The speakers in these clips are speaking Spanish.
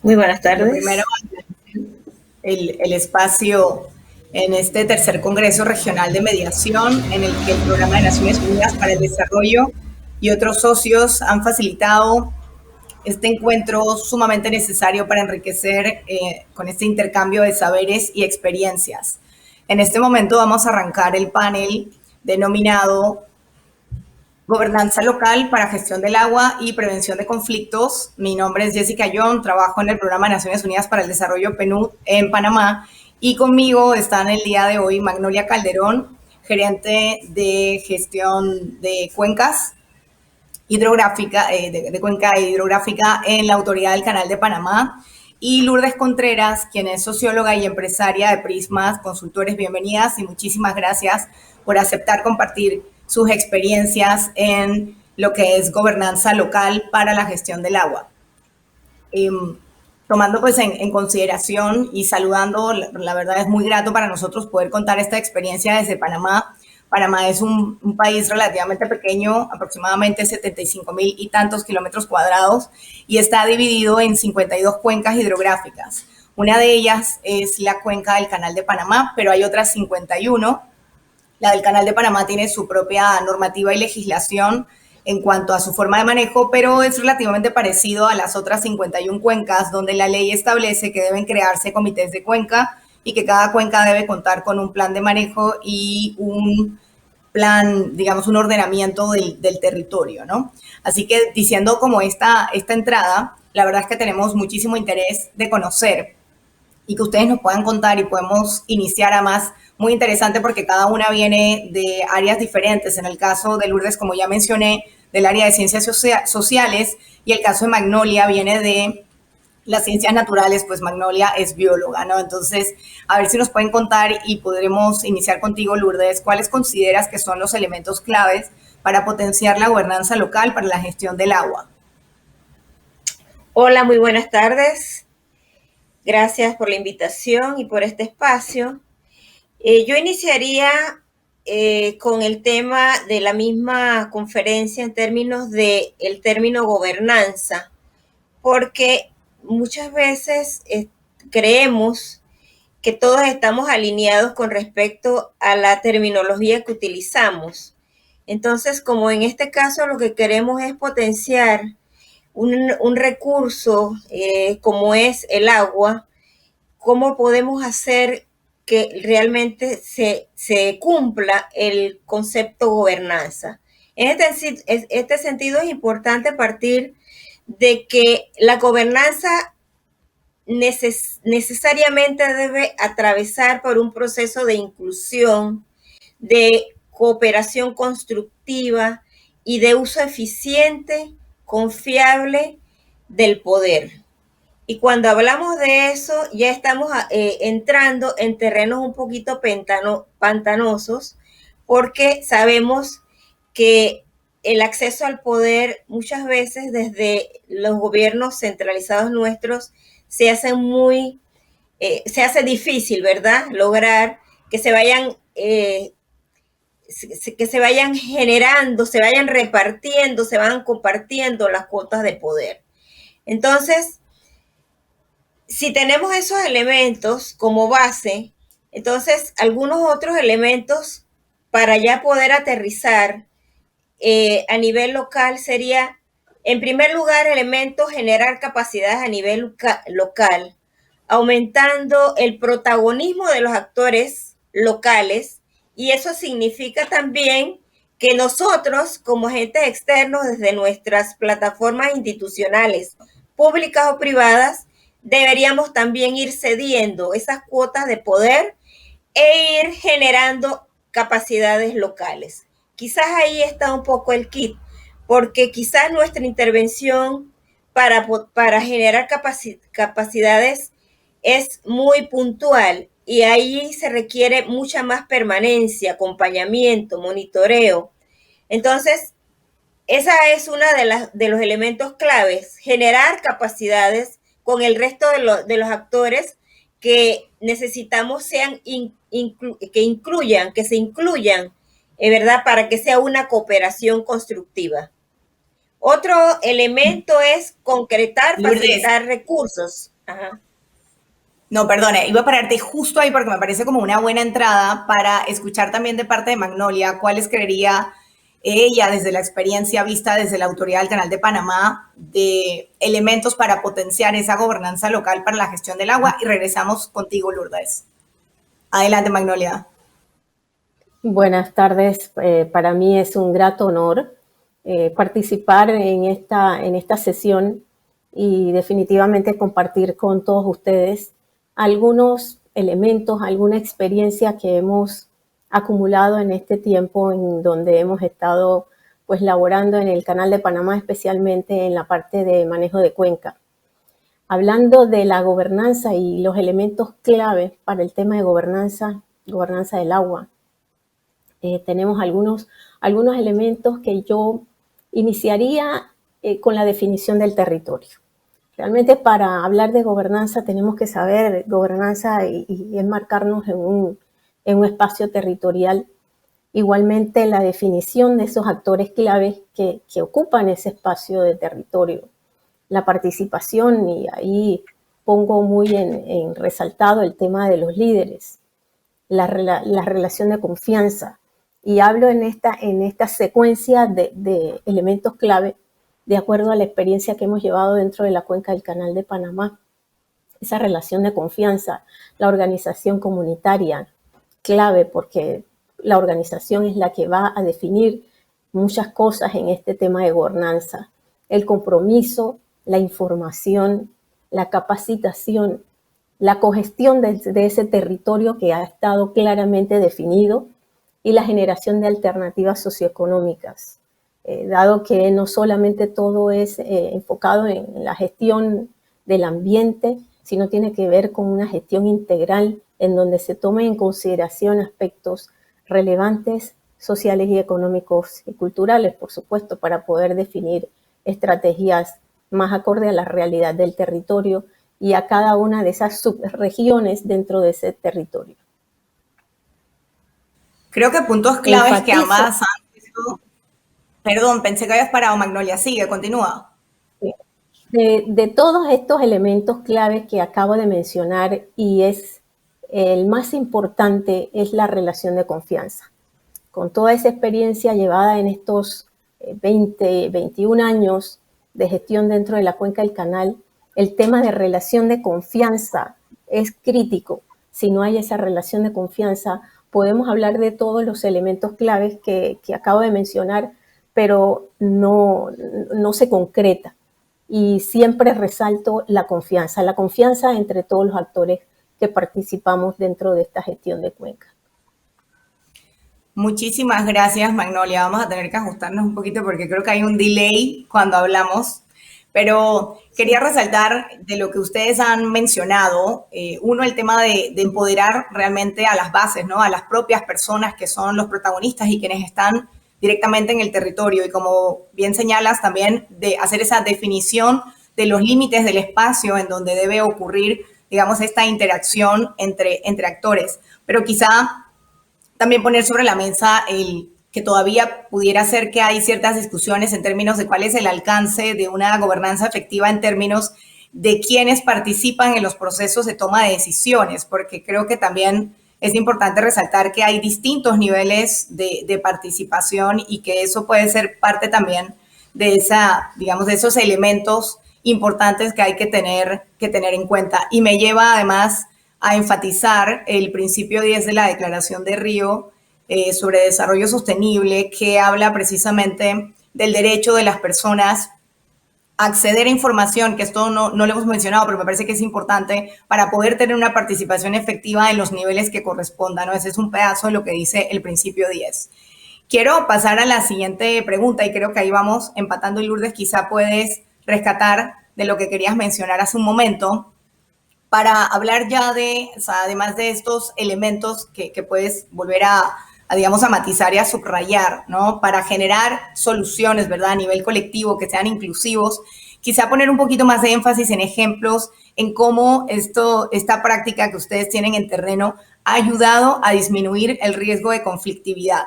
Muy buenas Lo primero, tardes. el espacio en este tercer Congreso Regional de Mediación, en el que el Programa de Naciones Unidas para el Desarrollo y otros socios han facilitado este encuentro sumamente necesario para enriquecer con este intercambio de saberes y experiencias. En este momento vamos a arrancar el panel denominado Gobernanza local para gestión del agua y prevención de conflictos. Mi nombre es Jessica Young, trabajo en el Programa de Naciones Unidas para el Desarrollo PNUD en Panamá y conmigo están el día de hoy Magnolia Calderón, gerente de gestión de cuencas hidrográfica, de cuenca hidrográfica en la Autoridad del Canal de Panamá, y Lourdes Contreras, quien es socióloga y empresaria de Prismas Consultores. Bienvenidas y muchísimas gracias por aceptar compartir sus experiencias en lo que es gobernanza local para la gestión del agua. Eh, Tomando pues en consideración y saludando, la verdad es muy grato para nosotros poder contar esta experiencia desde Panamá. Panamá es un país relativamente pequeño, aproximadamente 75,000 y tantos kilómetros cuadrados, y está dividido en 52 cuencas hidrográficas. Una de ellas es la cuenca del Canal de Panamá, pero hay otras 51. La del Canal de Panamá tiene su propia normativa y legislación en cuanto a su forma de manejo, pero es relativamente parecido a las otras 51 cuencas, donde la ley establece que deben crearse comités de cuenca y que cada cuenca debe contar con un plan de manejo y un plan, digamos, un ordenamiento del territorio, ¿no? Así que diciendo como esta entrada, la verdad es que tenemos muchísimo interés de conocer y que ustedes nos puedan contar y podemos iniciar a más. Muy interesante porque cada una viene de áreas diferentes. En el caso de Lourdes, como ya mencioné, del área de ciencias sociales, y el caso de Magnolia viene de las ciencias naturales, pues Magnolia es bióloga, ¿no? Entonces, a ver si nos pueden contar y podremos iniciar contigo, Lourdes, ¿cuáles consideras que son los elementos claves para potenciar la gobernanza local para la gestión del agua? Hola, muy buenas tardes. Gracias por la invitación y por este espacio. Yo iniciaría con el tema de la misma conferencia en términos de el término gobernanza, porque muchas veces creemos que todos estamos alineados con respecto a la terminología que utilizamos. Entonces, como en este caso lo que queremos es potenciar un recurso como es el agua, ¿cómo podemos hacer que realmente se cumpla el concepto gobernanza? En este sentido es importante partir de que la gobernanza necesariamente debe atravesar por un proceso de inclusión, de cooperación constructiva y de uso eficiente, confiable del poder. Y cuando hablamos de eso, ya estamos entrando en terrenos un poquito pantanosos, porque sabemos que el acceso al poder muchas veces desde los gobiernos centralizados nuestros se hace difícil, ¿verdad? Lograr que que se vayan generando, se vayan repartiendo, se van compartiendo las cuotas de poder. Entonces, si tenemos esos elementos como base, entonces algunos otros elementos para ya poder aterrizar a nivel local sería, en primer lugar, elementos generar capacidades a nivel local, aumentando el protagonismo de los actores locales, y eso significa también que nosotros, como agentes externos, desde nuestras plataformas institucionales, públicas o privadas, deberíamos también ir cediendo esas cuotas de poder e ir generando capacidades locales. Quizás ahí está un poco el kit, porque quizás nuestra intervención para generar capacidades es muy puntual y ahí se requiere mucha más permanencia, acompañamiento, monitoreo. Entonces, esa es una de los elementos claves, generar capacidades con el resto de los actores que necesitamos que se incluyan, ¿verdad? Para que sea una cooperación constructiva. Otro elemento es concretar, Lourdes, facilitar recursos. Ajá. no, perdone, iba a pararte justo ahí porque me parece como una buena entrada para escuchar también de parte de Magnolia cuáles creería ella desde la experiencia vista desde la Autoridad del Canal de Panamá de elementos para potenciar esa gobernanza local para la gestión del agua y regresamos contigo, Lourdes. Adelante, Magnolia. Buenas tardes. Para mí es un grato honor participar en esta sesión y definitivamente compartir con todos ustedes algunos elementos, alguna experiencia que hemos acumulado en este tiempo en donde hemos estado pues laborando en el Canal de Panamá, especialmente en la parte de manejo de cuenca. Hablando de la gobernanza y los elementos clave para el tema de gobernanza del agua, tenemos algunos elementos que yo iniciaría con la definición del territorio. Realmente para hablar de gobernanza tenemos que saber gobernanza y enmarcarnos en un espacio territorial. Igualmente la definición de esos actores claves que ocupan ese espacio de territorio. La participación, y ahí pongo muy en resaltado el tema de los líderes, la relación de confianza. Y hablo en esta secuencia de elementos clave de acuerdo a la experiencia que hemos llevado dentro de la cuenca del Canal de Panamá. Esa relación de confianza, la organización comunitaria, clave porque la organización es la que va a definir muchas cosas en este tema de gobernanza. El compromiso, la información, la capacitación, la cogestión de ese territorio que ha estado claramente definido y la generación de alternativas socioeconómicas, dado que no solamente todo es enfocado en la gestión del ambiente, sino tiene que ver con una gestión integral en donde se tomen en consideración aspectos relevantes sociales y económicos y culturales, por supuesto, para poder definir estrategias más acorde a la realidad del territorio y a cada una de esas subregiones dentro de ese territorio. Creo que puntos claves que ambas han visto. Perdón, pensé que habías parado, Magnolia. Sigue, continúa. De todos estos elementos claves que acabo de mencionar, y es el más importante, es la relación de confianza. Con toda esa experiencia llevada en estos 21 años de gestión dentro de la cuenca del canal, el tema de relación de confianza es crítico. Si no hay esa relación de confianza, podemos hablar de todos los elementos claves que acabo de mencionar, pero no se concreta. Y siempre resalto la confianza entre todos los actores que participamos dentro de esta gestión de cuenca. Muchísimas gracias, Magnolia. Vamos a tener que ajustarnos un poquito porque creo que hay un delay cuando hablamos, pero quería resaltar de lo que ustedes han mencionado, uno, el tema de empoderar realmente a las bases, ¿no? A las propias personas que son los protagonistas y quienes están directamente en el territorio y como bien señalas también de hacer esa definición de los límites del espacio en donde debe ocurrir, digamos, esta interacción entre actores. Pero quizá también poner sobre la mesa el que todavía pudiera ser que hay ciertas discusiones en términos de cuál es el alcance de una gobernanza efectiva en términos de quienes participan en los procesos de toma de decisiones, porque creo que también es importante resaltar que hay distintos niveles de participación y que eso puede ser parte también de digamos, de esos elementos importantes que hay que tener en cuenta. Y me lleva además a enfatizar el principio 10 de la Declaración de Río sobre desarrollo sostenible, que habla precisamente del derecho de las personas a acceder a información, que esto no lo hemos mencionado, pero me parece que es importante para poder tener una participación efectiva en los niveles que correspondan, ¿no? Ese es un pedazo de lo que dice el principio 10. Quiero pasar a la siguiente pregunta y creo que ahí vamos empatando, y Lourdes, quizá puedes rescatar de lo que querías mencionar hace un momento, para hablar ya de, o sea, además de estos elementos que puedes volver digamos, a matizar y a subrayar, ¿no? Para generar soluciones, ¿verdad? A nivel colectivo, que sean inclusivos. Quizá poner un poquito más de énfasis en ejemplos, en cómo esta práctica que ustedes tienen en terreno ha ayudado a disminuir el riesgo de conflictividad.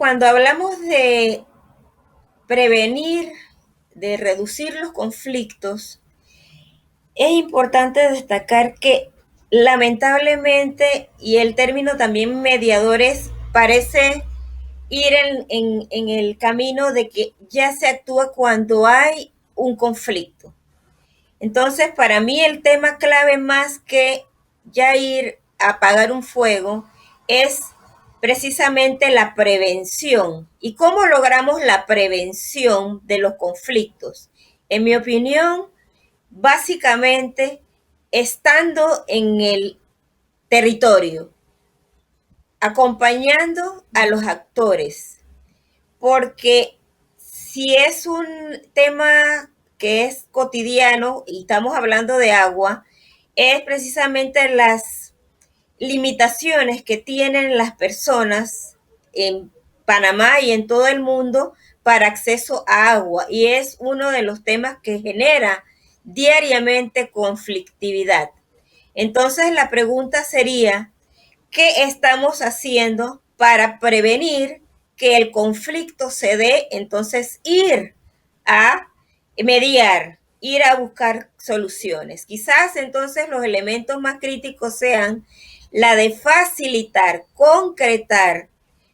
cuando hablamos de prevenir, de reducir los conflictos, es importante destacar que lamentablemente, y el término también mediadores parece ir en el camino de que ya se actúa cuando hay un conflicto. Entonces, para mí el tema clave más que ya ir a apagar un fuego es precisamente la prevención. ¿Y cómo logramos la prevención de los conflictos? En mi opinión, básicamente estando en el territorio, acompañando a los actores, porque si es un tema que es cotidiano y estamos hablando de agua, es precisamente las limitaciones que tienen las personas en Panamá y en todo el mundo para acceso a agua, y es uno de los temas que genera diariamente conflictividad. Entonces la pregunta sería, ¿qué estamos haciendo para prevenir que el conflicto se dé? Entonces ir a mediar, ir a buscar soluciones. Quizás entonces los elementos más críticos sean la de facilitar, concretar,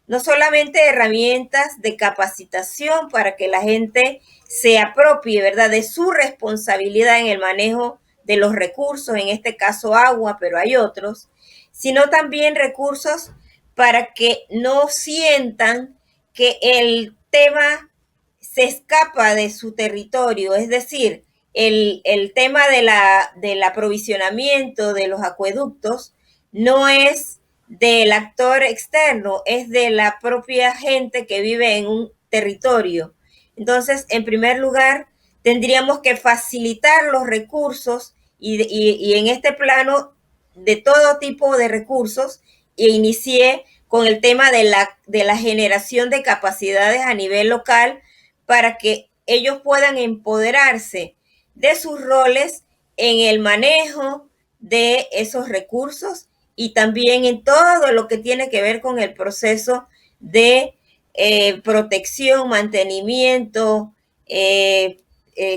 no solamente herramientas de capacitación para que la gente se apropie, ¿verdad?, de su responsabilidad en el manejo de los recursos, en este caso agua, pero hay otros, sino también recursos para que no sientan que el tema se escapa de su territorio, es decir, el tema del aprovisionamiento de los acueductos no es del actor externo, es de la propia gente que vive en un territorio. Entonces, en primer lugar, tendríamos que facilitar los recursos y en este plano de todo tipo de recursos, e inicié con el tema de la generación de capacidades a nivel local para que ellos puedan empoderarse de sus roles en el manejo de esos recursos y también en todo lo que tiene que ver con el proceso de protección, mantenimiento,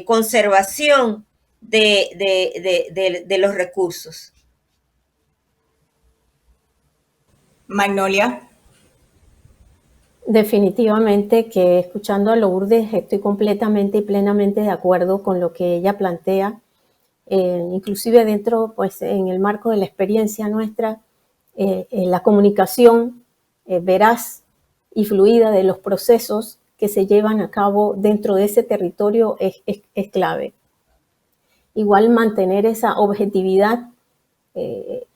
conservación de los recursos. Magnolia. Definitivamente que escuchando a Lourdes estoy completamente y plenamente de acuerdo con lo que ella plantea, inclusive dentro, pues en el marco de la experiencia nuestra, la comunicación veraz y fluida de los procesos que se llevan a cabo dentro de ese territorio es clave. Igual mantener esa objetividad.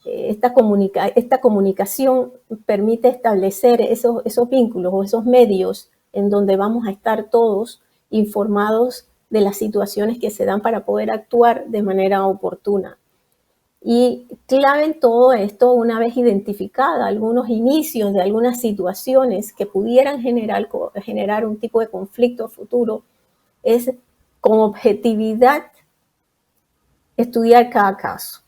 Esta comunicación permite establecer esos vínculos o esos medios en donde vamos a estar todos informados de las situaciones que se dan para poder actuar de manera oportuna. Y clave en todo esto, una vez identificada algunos inicios de algunas situaciones que pudieran generar un tipo de conflicto futuro, es con objetividad estudiar cada caso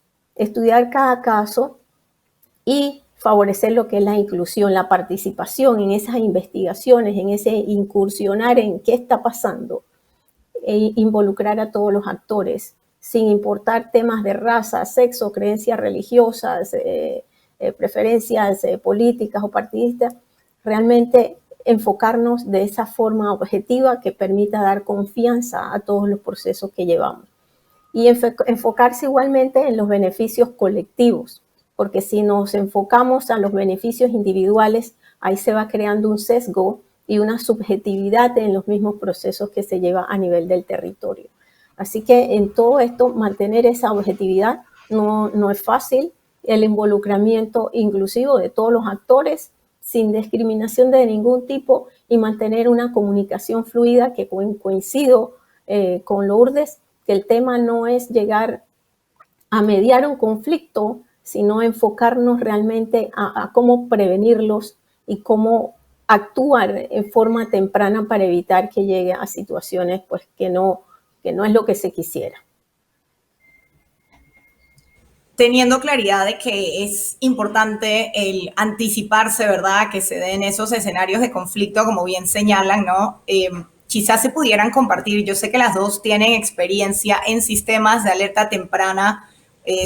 y favorecer lo que es la inclusión, la participación en esas investigaciones, en ese incursionar en qué está pasando, e involucrar a todos los actores, sin importar temas de raza, sexo, creencias religiosas, preferencias políticas o partidistas, realmente enfocarnos de esa forma objetiva que permita dar confianza a todos los procesos que llevamos. Y enfocarse igualmente en los beneficios colectivos, porque si nos enfocamos a los beneficios individuales, ahí se va creando un sesgo y una subjetividad en los mismos procesos que se lleva a nivel del territorio. Así que en todo esto, mantener esa objetividad no es fácil. El involucramiento inclusivo de todos los actores, sin discriminación de ningún tipo, y mantener una comunicación fluida, que coincido con Lourdes, que el tema no es llegar a mediar un conflicto, sino enfocarnos realmente a cómo prevenirlos y cómo actuar en forma temprana para evitar que llegue a situaciones pues, que no es lo que se quisiera. teniendo claridad de que es importante el anticiparse, ¿verdad? Que se den esos escenarios de conflicto, como bien señalan, ¿no? Quizás se pudieran compartir, yo sé que las dos tienen experiencia en sistemas de alerta temprana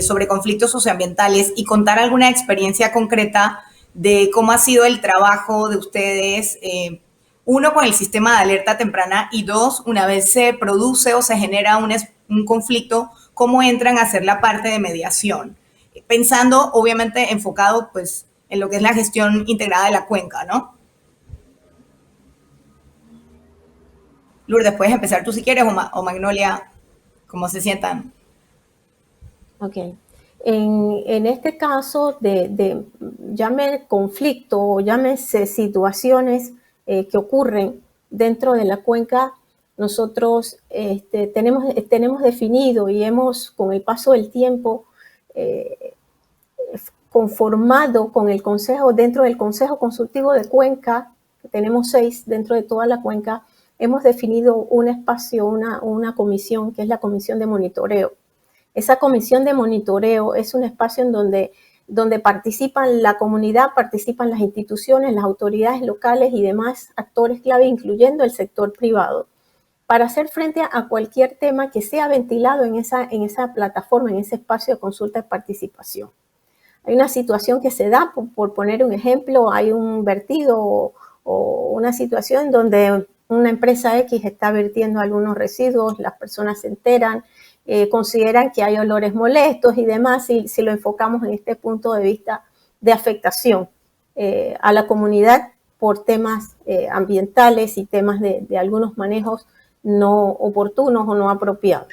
sobre conflictos socioambientales y contar alguna experiencia concreta de cómo ha sido el trabajo de ustedes, uno, con el sistema de alerta temprana y dos, una vez se produce o se genera un conflicto, cómo entran a hacer la parte de mediación, pensando obviamente enfocado pues en lo que es la gestión integrada de la cuenca, ¿no? Lourdes, puedes empezar tú si quieres o Magnolia, como se sientan. Ok. En este caso llame conflicto o llámese situaciones que ocurren dentro de la cuenca, nosotros tenemos definido y hemos, con el paso del tiempo, conformado con el Consejo, dentro del Consejo Consultivo de Cuenca, que tenemos 6 dentro de toda la cuenca, hemos definido un espacio, una comisión, que es la comisión de monitoreo. Esa comisión de monitoreo es un espacio en donde participan la comunidad, participan las instituciones, las autoridades locales y demás actores clave, incluyendo el sector privado, para hacer frente a cualquier tema que sea ventilado en esa plataforma, en ese espacio de consulta y participación. Hay una situación que se da, por poner un ejemplo, hay un vertido o una situación donde una empresa X está vertiendo algunos residuos, las personas se enteran, consideran que hay olores molestos y demás, si lo enfocamos en este punto de vista de afectación a la comunidad por temas ambientales y temas de algunos manejos no oportunos o no apropiados.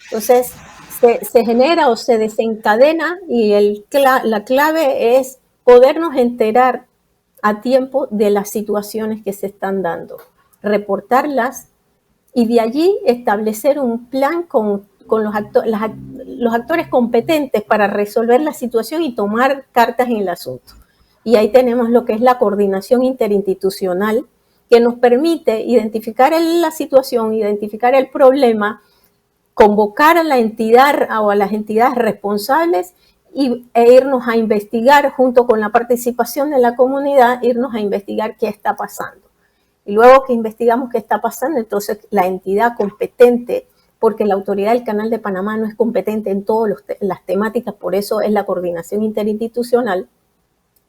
Entonces, se genera o se desencadena y la clave es podernos enterar a tiempo de las situaciones que se están dando, reportarlas y de allí establecer un plan con los actores competentes para resolver la situación y tomar cartas en el asunto. Y ahí tenemos lo que es la coordinación interinstitucional, que nos permite identificar la situación, identificar el problema, convocar a la entidad o a las entidades responsables e irnos a investigar junto con la participación de la comunidad, irnos a investigar qué está pasando. Y luego que investigamos qué está pasando, entonces la entidad competente, porque la autoridad del Canal de Panamá no es competente en todas las temáticas, por eso es la coordinación interinstitucional,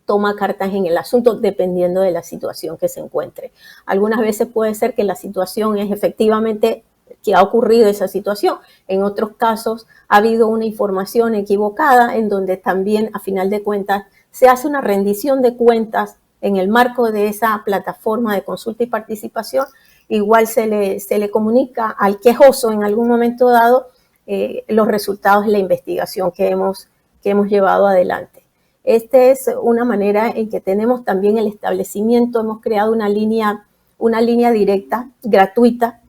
toma cartas en el asunto dependiendo de la situación que se encuentre. Algunas veces puede ser que la situación es efectivamente que ha ocurrido esa situación. En otros casos ha habido una información equivocada en donde también, a final de cuentas, se hace una rendición de cuentas en el marco de esa plataforma de consulta y participación. Igual se le comunica al quejoso en algún momento dado los resultados de la investigación que hemos llevado adelante. Esta es una manera en que tenemos también el establecimiento, hemos creado una línea directa, gratuita,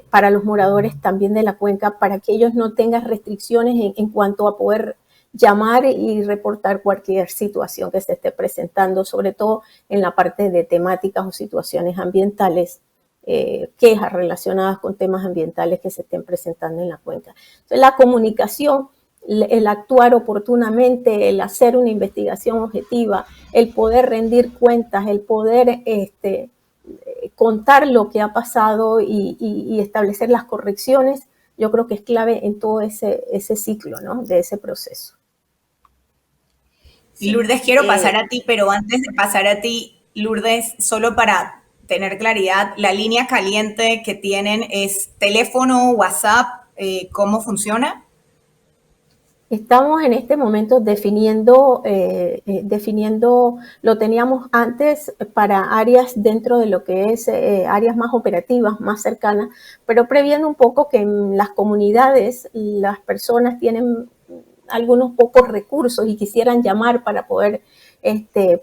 para los moradores también de la cuenca, para que ellos no tengan restricciones en cuanto a poder llamar y reportar cualquier situación que se esté presentando, sobre todo en la parte de temáticas o situaciones ambientales, quejas relacionadas con temas ambientales que se estén presentando en la cuenca. Entonces, la comunicación, el actuar oportunamente, el hacer una investigación objetiva, el poder rendir cuentas, el poder contar lo que ha pasado y establecer las correcciones, yo creo que es clave en todo ese ciclo, ¿no? De ese proceso. Sí. Lourdes, quiero pasar a ti, pero antes de pasar a ti, Lourdes, solo para tener claridad, la línea caliente que tienen es teléfono, WhatsApp, ¿cómo funciona? Estamos en este momento definiendo, lo teníamos antes para áreas dentro de lo que es áreas más operativas, más cercanas, pero previendo un poco que en las comunidades las personas tienen algunos pocos recursos y quisieran llamar para poder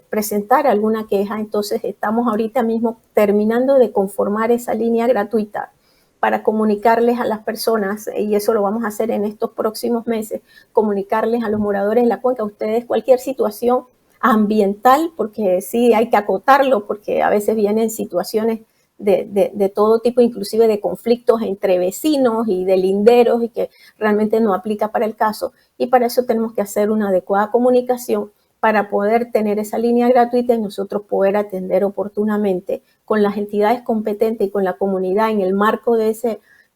presentar alguna queja. Entonces estamos ahorita mismo terminando de conformar esa línea gratuita para comunicarles a las personas, y eso lo vamos a hacer en estos próximos meses, comunicarles a los moradores de la cuenca, ustedes cualquier situación ambiental, porque sí hay que acotarlo, porque a veces vienen situaciones de todo tipo, inclusive de conflictos entre vecinos y de linderos, y que realmente no aplica para el caso. Y para eso tenemos que hacer una adecuada comunicación para poder tener esa línea gratuita y nosotros poder atender oportunamente con las entidades competentes y con la comunidad en el marco de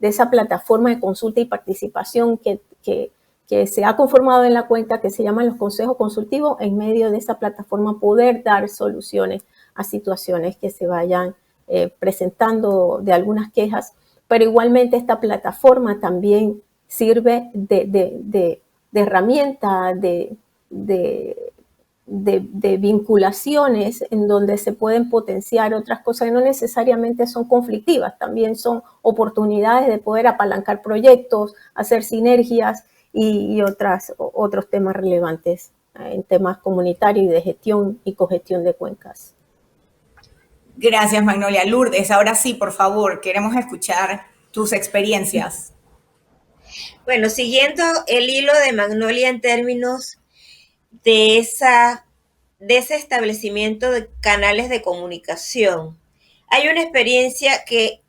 esa plataforma de consulta y participación que se ha conformado en la cuenca, que se llaman los consejos consultivos. En medio de esa plataforma poder dar soluciones a situaciones que se vayan presentando de algunas quejas, pero igualmente esta plataforma también sirve de herramienta, de vinculaciones en donde se pueden potenciar otras cosas que no necesariamente son conflictivas, también son oportunidades de poder apalancar proyectos, hacer sinergias y otros temas relevantes en temas comunitarios y de gestión y cogestión de cuencas. Gracias, Magnolia. Lourdes, ahora sí, por favor, queremos escuchar tus experiencias. Bueno, siguiendo el hilo de Magnolia en términos de ese establecimiento de canales de comunicación, hay una experiencia que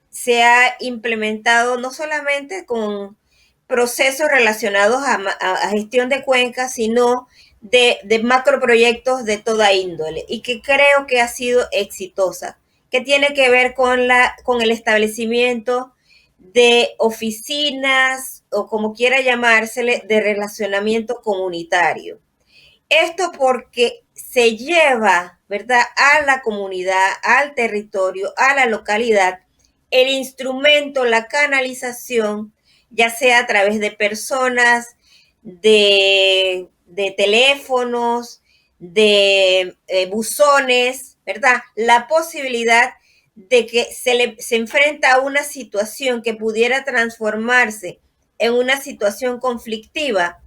se ha implementado no solamente con procesos relacionados a gestión de cuencas, sino de macroproyectos de toda índole, y que creo que ha sido exitosa, que tiene que ver con el establecimiento de oficinas, o como quiera llamársele, de relacionamiento comunitario. Esto porque se lleva, ¿verdad?, a la comunidad, al territorio, a la localidad, el instrumento, la canalización, ya sea a través de personas, de teléfonos, de buzones, ¿verdad? La posibilidad de que se enfrenta a una situación que pudiera transformarse en una situación conflictiva,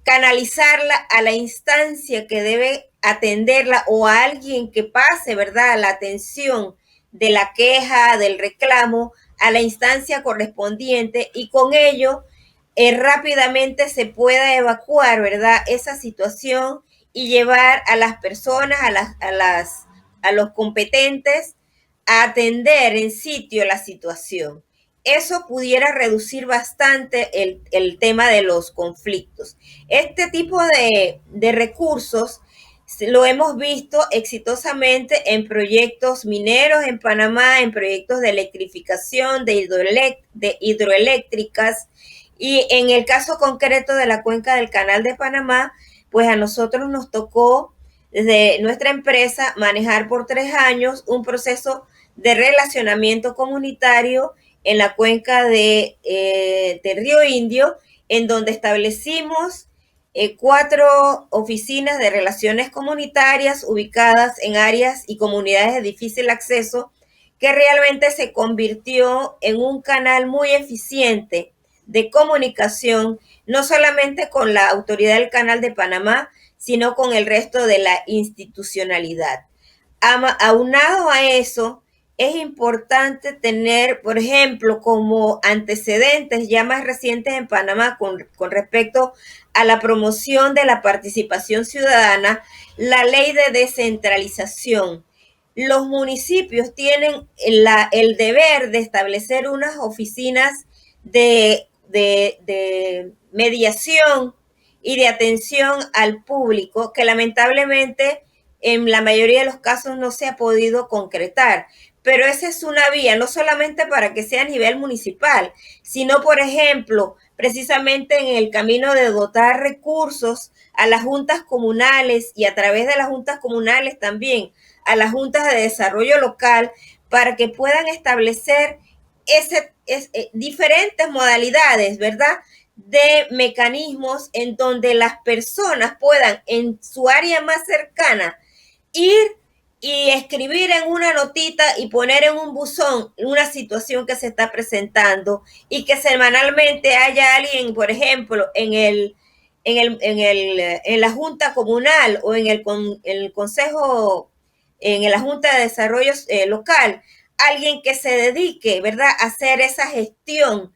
canalizarla a la instancia que debe atenderla, o a alguien que pase, ¿verdad?, la atención de la queja, del reclamo, a la instancia correspondiente, y con ello rápidamente se pueda evacuar, ¿verdad?, esa situación, y llevar a las personas, a los competentes, a atender en sitio la situación. Eso pudiera reducir bastante el tema de los conflictos. Este tipo de recursos lo hemos visto exitosamente en proyectos mineros en Panamá, en proyectos de electrificación, de hidroeléctricas, y en el caso concreto de la cuenca del Canal de Panamá, pues a nosotros nos tocó desde nuestra empresa manejar por 3 años un proceso de relacionamiento comunitario en la cuenca de Río Indio, en donde establecimos 4 oficinas de relaciones comunitarias ubicadas en áreas y comunidades de difícil acceso, que realmente se convirtió en un canal muy eficiente de comunicación, no solamente con la autoridad del Canal de Panamá, sino con el resto de la institucionalidad. Aunado a eso, es importante tener, por ejemplo, como antecedentes ya más recientes en Panamá con respecto a la promoción de la participación ciudadana, la ley de descentralización. Los municipios tienen el deber de establecer unas oficinas de mediación y de atención al público, que lamentablemente en la mayoría de los casos no se ha podido concretar. Pero esa es una vía, no solamente para que sea a nivel municipal, sino, por ejemplo, precisamente en el camino de dotar recursos a las juntas comunales, y a través de las juntas comunales también a las juntas de desarrollo local, para que puedan establecer diferentes modalidades, ¿verdad?, de mecanismos en donde las personas puedan, en su área más cercana, ir y escribir en una notita y poner en un buzón una situación que se está presentando, y que semanalmente haya alguien, por ejemplo, en la junta comunal, o en el consejo, en la junta de desarrollo local, alguien que se dedique, ¿verdad?, a hacer esa gestión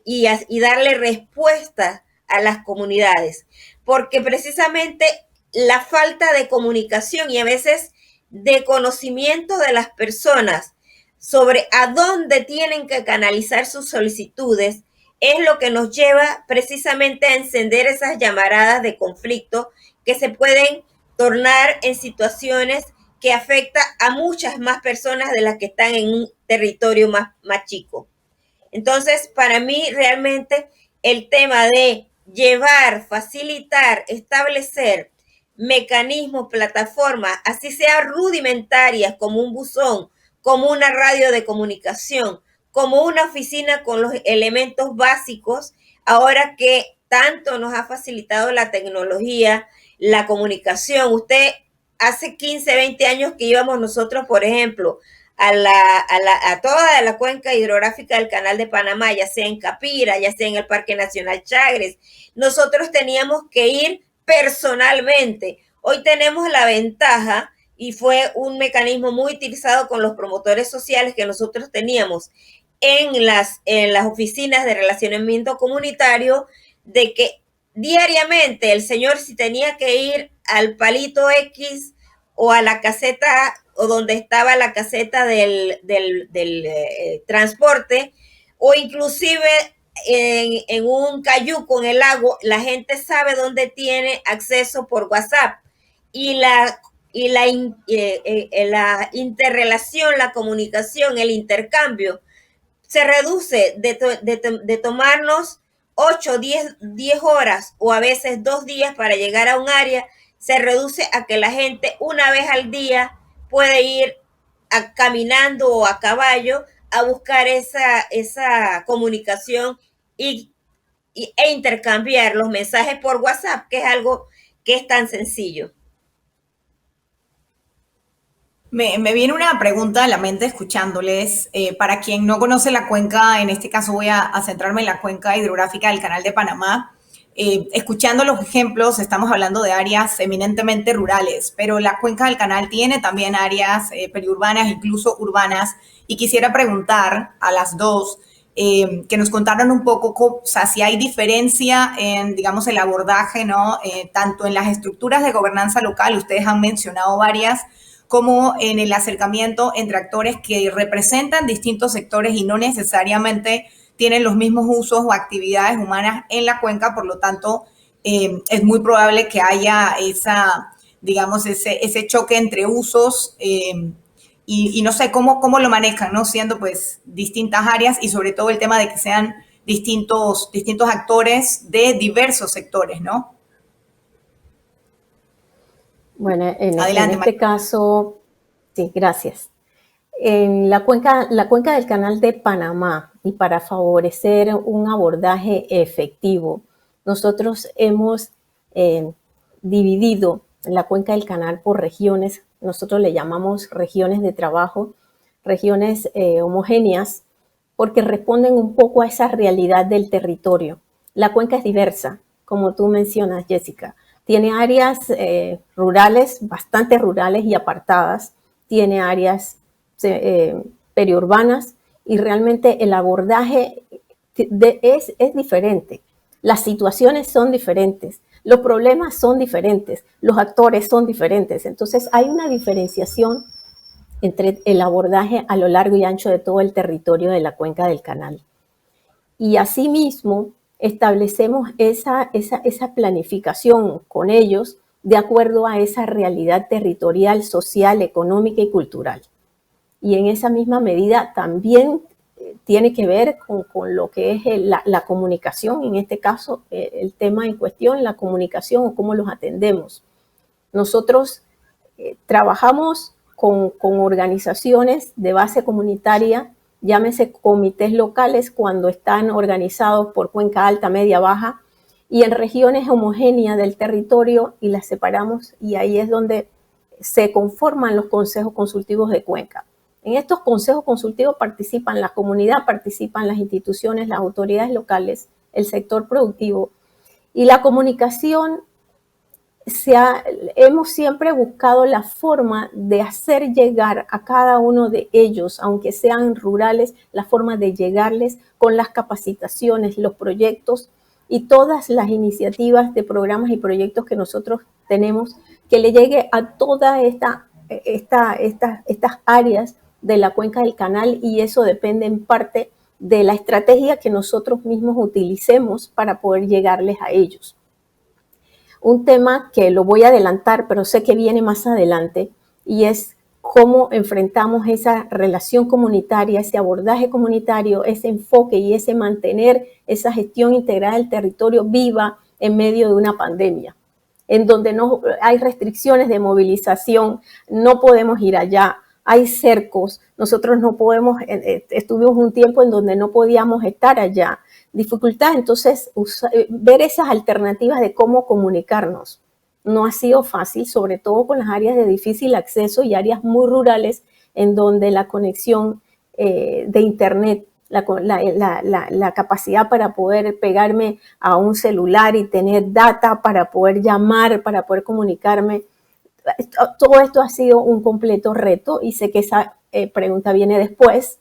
y darle respuesta a las comunidades, porque precisamente la falta de comunicación y a veces de conocimiento de las personas sobre a dónde tienen que canalizar sus solicitudes es lo que nos lleva precisamente a encender esas llamaradas de conflicto que se pueden tornar en situaciones que afectan a muchas más personas de las que están en un territorio más chico. Entonces, para mí realmente el tema de llevar, facilitar, establecer mecanismos, plataformas, así sea rudimentarias como un buzón, como una radio de comunicación, como una oficina con los elementos básicos, ahora que tanto nos ha facilitado la tecnología, la comunicación. Usted hace 15, 20 años que íbamos nosotros, por ejemplo, a toda la cuenca hidrográfica del Canal de Panamá, ya sea en Capira, ya sea en el Parque Nacional Chagres, nosotros teníamos que ir personalmente. Hoy tenemos la ventaja, y fue un mecanismo muy utilizado con los promotores sociales que nosotros teníamos en las oficinas de relacionamiento comunitario, de que diariamente el señor, si tenía que ir al palito X o a la caseta o donde estaba la caseta del transporte, o inclusive en un cayuco en el lago, la gente sabe dónde tiene acceso por WhatsApp. Y la interrelación, la comunicación, el intercambio se reduce de tomarnos 8, 10 horas o a veces 2 días para llegar a un área, se reduce a que la gente una vez al día puede ir caminando o a caballo a buscar esa comunicación e intercambiar los mensajes por WhatsApp, que es algo que es tan sencillo. Me viene una pregunta a la mente escuchándoles. Para quien no conoce la cuenca, en este caso voy a centrarme en la cuenca hidrográfica del Canal de Panamá. Escuchando los ejemplos, estamos hablando de áreas eminentemente rurales, pero la cuenca del canal tiene también áreas periurbanas, incluso urbanas, y quisiera preguntar a las dos que nos contaran un poco, o sea, si hay diferencia en, digamos, el abordaje, ¿no? Tanto en las estructuras de gobernanza local, ustedes han mencionado varias, como en el acercamiento entre actores que representan distintos sectores y no necesariamente tienen los mismos usos o actividades humanas en la cuenca, por lo tanto, es muy probable que haya digamos, ese choque entre usos y no sé cómo lo manejan, ¿no? Siendo pues distintas áreas y sobre todo el tema de que sean distintos actores de diversos sectores, ¿no? Bueno, Adelante, en este caso, sí, gracias. En la cuenca del Canal de Panamá, y para favorecer un abordaje efectivo, nosotros hemos dividido la cuenca del canal por regiones. Nosotros le llamamos regiones de trabajo, regiones homogéneas, porque responden un poco a esa realidad del territorio. La cuenca es diversa, como tú mencionas, Jessica. Tiene áreas rurales, bastante rurales y apartadas. Tiene áreas periurbanas y realmente el abordaje es diferente. Las situaciones son diferentes, los problemas son diferentes, los actores son diferentes. Entonces hay una diferenciación entre el abordaje a lo largo y ancho de todo el territorio de la cuenca del canal. Y asimismo establecemos esa planificación con ellos de acuerdo a esa realidad territorial, social, económica y cultural. Y en esa misma medida también tiene que ver con lo que es la comunicación, en este caso el tema en cuestión, la comunicación o cómo los atendemos. Nosotros trabajamos con organizaciones de base comunitaria, llámese comités locales cuando están organizados por cuenca alta, media, baja, y en regiones homogéneas del territorio y las separamos y ahí es donde se conforman los consejos consultivos de cuenca. En estos consejos consultivos participan la comunidad, participan las instituciones, las autoridades locales, el sector productivo y la comunicación. Hemos siempre buscado la forma de hacer llegar a cada uno de ellos, aunque sean rurales, la forma de llegarles con las capacitaciones, los proyectos y todas las iniciativas de programas y proyectos que nosotros tenemos, que le llegue a todas estas áreas de la cuenca del canal, y eso depende en parte de la estrategia que nosotros mismos utilicemos para poder llegarles a ellos. Un tema que lo voy a adelantar, pero sé que viene más adelante, y es cómo enfrentamos esa relación comunitaria, ese abordaje comunitario, ese enfoque y ese mantener esa gestión integrada del territorio viva en medio de una pandemia, en donde no hay restricciones de movilización, no podemos ir allá, hay cercos, nosotros no podemos, estuvimos un tiempo en donde no podíamos estar allá, dificultad, entonces ver esas alternativas de cómo comunicarnos. No ha sido fácil, sobre todo con las áreas de difícil acceso y áreas muy rurales en donde la conexión de internet, la capacidad para poder pegarme a un celular y tener data para poder llamar, para poder comunicarme, todo esto ha sido un completo reto, y sé que esa pregunta viene después,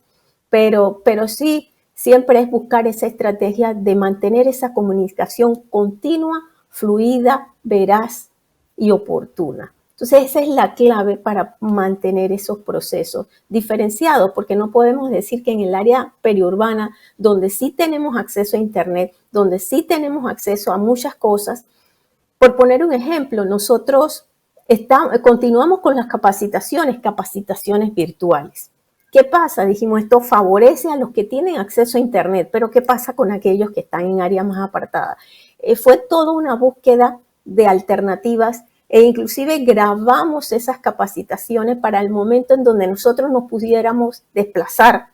pero sí, siempre es buscar esa estrategia de mantener esa comunicación continua, fluida, veraz y oportuna. Entonces, esa es la clave para mantener esos procesos diferenciados, porque no podemos decir que en el área periurbana, donde sí tenemos acceso a internet, donde sí tenemos acceso a muchas cosas, por poner un ejemplo, nosotros continuamos con las capacitaciones virtuales. ¿Qué pasa? Dijimos, esto favorece a los que tienen acceso a internet, pero ¿qué pasa con aquellos que están en áreas más apartadas? Fue toda una búsqueda de alternativas, e inclusive grabamos esas capacitaciones para el momento en donde nosotros nos pudiéramos desplazar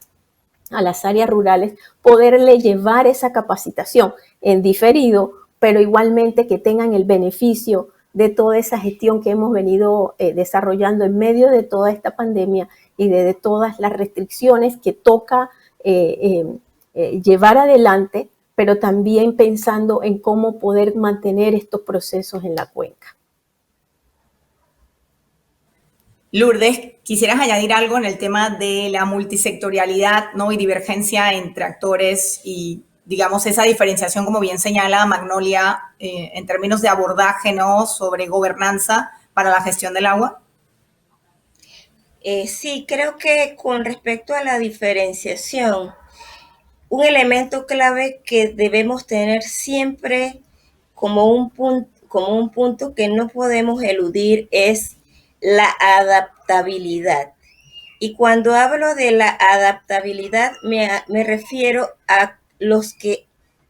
a las áreas rurales, poderle llevar esa capacitación en diferido, pero igualmente que tengan el beneficio de toda esa gestión que hemos venido desarrollando en medio de toda esta pandemia y de todas las restricciones que toca llevar adelante, pero también pensando en cómo poder mantener estos procesos en la cuenca. Lourdes, ¿quisieras añadir algo en el tema de la multisectorialidad, ¿no? Y divergencia entre actores y, digamos, esa diferenciación, como bien señala Magnolia, en términos de abordaje, ¿no? Sobre gobernanza para la gestión del agua? Sí, creo que con respecto a la diferenciación, un elemento clave que debemos tener siempre como un punto que no podemos eludir es la adaptabilidad. Y cuando hablo de la adaptabilidad, me refiero a los que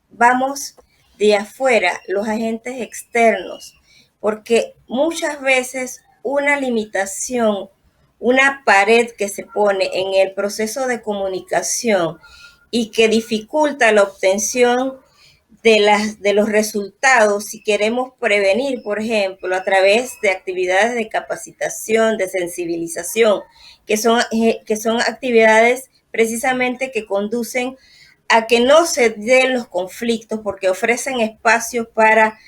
vamos de afuera, los agentes externos, porque muchas veces una limitación, una pared que se pone en el proceso de comunicación y que dificulta la obtención de los resultados, si queremos prevenir, por ejemplo, a través de actividades de capacitación, de sensibilización, que son actividades precisamente que conducen a que no se den los conflictos, porque ofrecen espacios para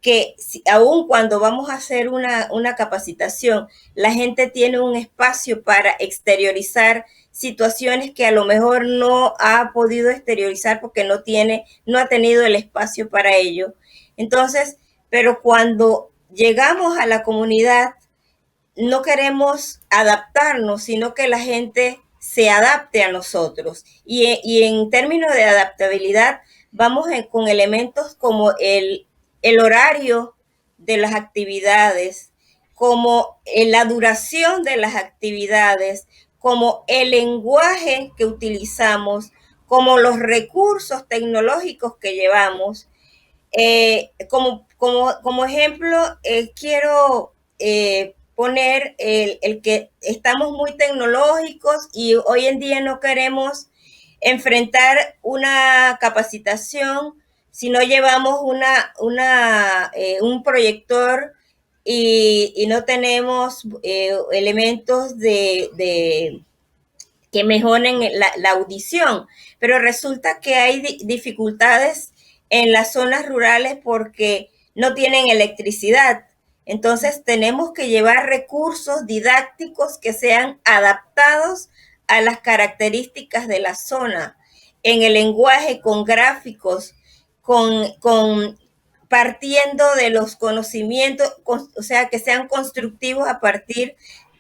que aun cuando vamos a hacer una capacitación, la gente tiene un espacio para exteriorizar situaciones que a lo mejor no ha podido exteriorizar porque no ha tenido el espacio para ello. Entonces, pero cuando llegamos a la comunidad, no queremos adaptarnos, sino que la gente se adapte a nosotros. Y en términos de adaptabilidad, vamos con elementos como el horario de las actividades, como la duración de las actividades, como el lenguaje que utilizamos, como los recursos tecnológicos que llevamos. Como ejemplo, quiero poner el que estamos muy tecnológicos y hoy en día no queremos enfrentar una capacitación si no llevamos un proyector y no tenemos elementos que mejoren la audición. Pero resulta que hay dificultades en las zonas rurales porque no tienen electricidad. Entonces tenemos que llevar recursos didácticos que sean adaptados a las características de la zona, en el lenguaje, con gráficos, partiendo de los conocimientos, o sea, que sean constructivos a partir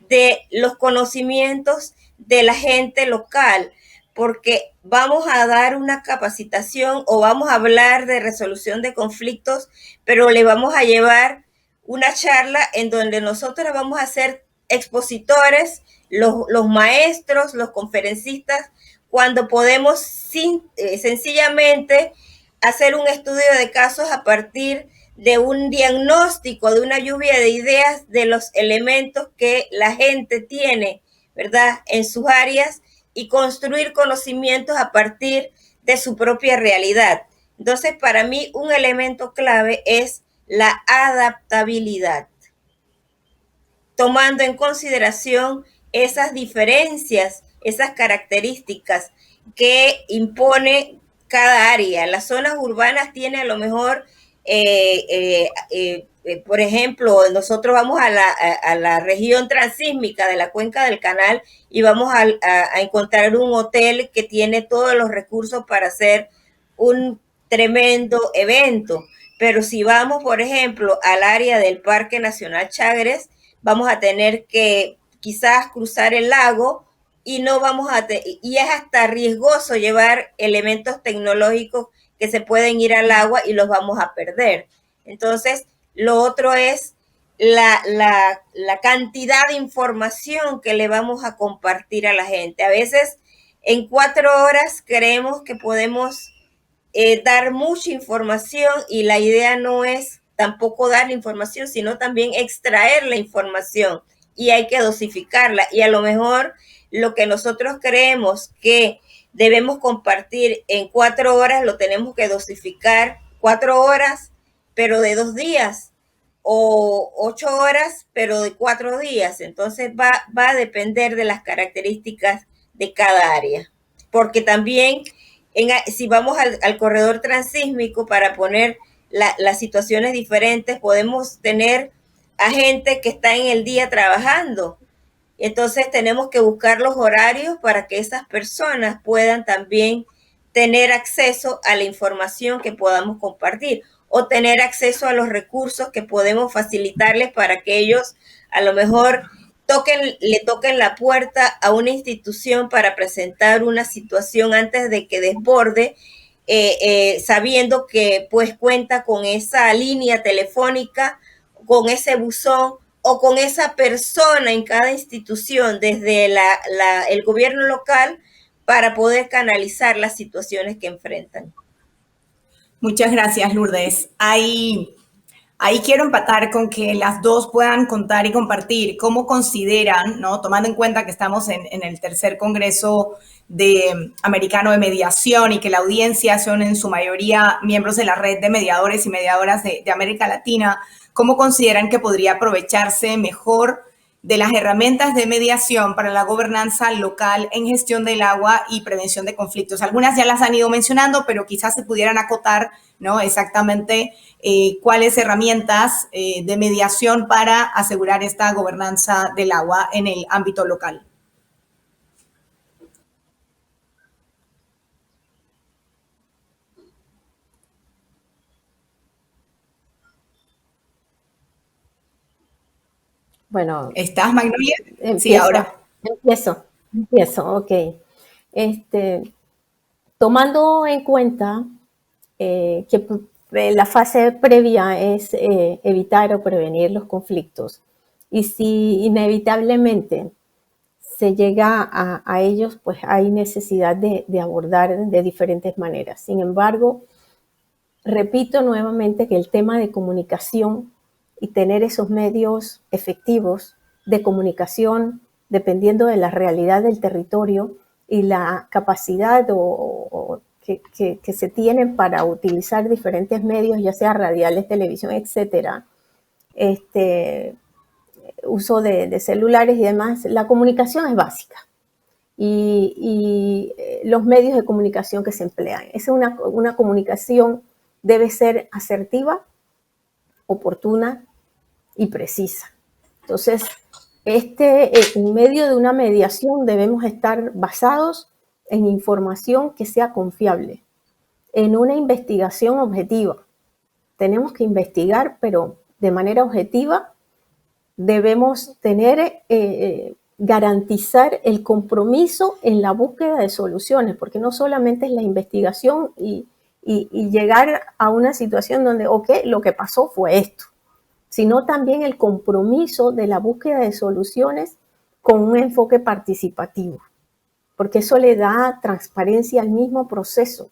de los conocimientos de la gente local, porque vamos a dar una capacitación o vamos a hablar de resolución de conflictos, pero le vamos a llevar una charla en donde nosotros vamos a ser expositores, los maestros, los conferencistas, cuando podemos sencillamente hacer un estudio de casos a partir de un diagnóstico, de una lluvia de ideas de los elementos que la gente tiene, ¿verdad?, en sus áreas, y construir conocimientos a partir de su propia realidad. Entonces, para mí, un elemento clave es la adaptabilidad, tomando en consideración esas diferencias, esas características que impone cada área. Las zonas urbanas tienen a lo mejor, por ejemplo, nosotros vamos a la región transísmica de la cuenca del canal y vamos a encontrar un hotel que tiene todos los recursos para hacer un tremendo evento. Pero si vamos, por ejemplo, al área del Parque Nacional Chagres, vamos a tener que quizás cruzar el lago y no vamos a y es hasta riesgoso llevar elementos tecnológicos que se pueden ir al agua y los vamos a perder. Entonces, lo otro es la cantidad de información que le vamos a compartir a la gente. A veces en 4 horas creemos que podemos dar mucha información, y la idea no es tampoco dar la información, sino también extraer la información, y hay que dosificarla, y a lo mejor lo que nosotros creemos que debemos compartir en 4 horas lo tenemos que dosificar 4 horas, pero de 2 días, o 8 horas, pero de 4 días. Entonces va a depender de las características de cada área, porque también si vamos al corredor transísmico, para poner las situaciones diferentes, podemos tener a gente que está en el día trabajando. Entonces tenemos que buscar los horarios para que esas personas puedan también tener acceso a la información que podamos compartir, o tener acceso a los recursos que podemos facilitarles para que ellos a lo mejor le toquen la puerta a una institución para presentar una situación antes de que desborde, sabiendo que pues cuenta con esa línea telefónica, con ese buzón o con esa persona en cada institución desde el gobierno local para poder canalizar las situaciones que enfrentan. Muchas gracias, Lourdes. Ahí quiero empatar con que las dos puedan contar y compartir cómo consideran, ¿no?, tomando en cuenta que estamos en el tercer Congreso Americano de Mediación y que la audiencia son en su mayoría miembros de la red de mediadores y mediadoras de América Latina, cómo consideran que podría aprovecharse mejor de las herramientas de mediación para la gobernanza local en gestión del agua y prevención de conflictos. Algunas ya las han ido mencionando, pero quizás se pudieran acotar, ¿no?, exactamente cuáles herramientas de mediación para asegurar esta gobernanza del agua en el ámbito local. Bueno, ¿estás, Magnolia? empiezo, sí, ahora. Empiezo, ok. Tomando en cuenta que la fase previa es evitar o prevenir los conflictos, y si inevitablemente se llega a ellos, pues hay necesidad de abordar de diferentes maneras. Sin embargo, repito nuevamente que el tema de comunicación y tener esos medios efectivos de comunicación, dependiendo de la realidad del territorio y la capacidad que se tienen para utilizar diferentes medios, ya sea radiales, televisión, etcétera, uso de celulares y demás, la comunicación es básica. Y los medios de comunicación que se emplean. Es una comunicación debe ser asertiva, oportuna y precisa. Entonces, en medio de una mediación debemos estar basados en información que sea confiable, en una investigación objetiva. Tenemos que investigar, pero de manera objetiva. Debemos tener garantizar el compromiso en la búsqueda de soluciones, porque no solamente es la investigación y llegar a una situación donde, ok, lo que pasó fue esto, sino también el compromiso de la búsqueda de soluciones con un enfoque participativo, porque eso le da transparencia al mismo proceso.